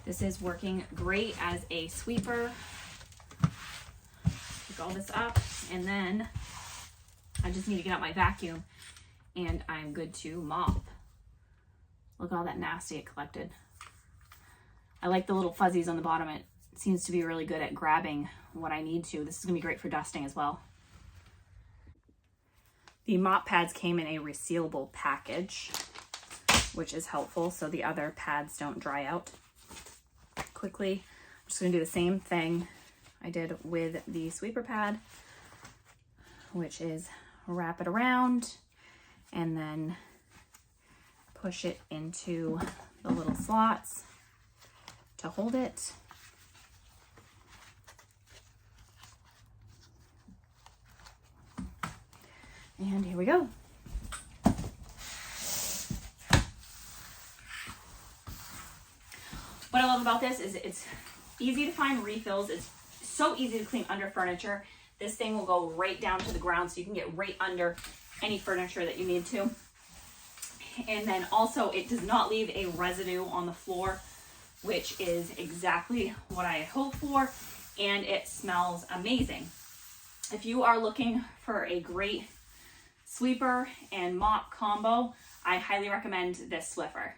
This is working great as a sweeper. Pick all this up, and then I just need to get out my vacuum and I'm good to mop. Look at all that nasty it collected. I like the little fuzzies on the bottom. It seems to be really good at grabbing what I need to. This is gonna be great for dusting as well. The mop pads came in a resealable package, which is helpful so the other pads don't dry out quickly. I'm just gonna do the same thing I did with the sweeper pad, which is wrap it around and then push it into the little slots to hold it. And here we go. What I love about this is it's easy to find refills. It's so easy to clean under furniture. This thing will go right down to the ground so you can get right under any furniture that you need to. And then also it does not leave a residue on the floor, which is exactly what I hope for, and it smells amazing. If you are looking for a great sweeper and mop combo, I highly recommend this Swiffer.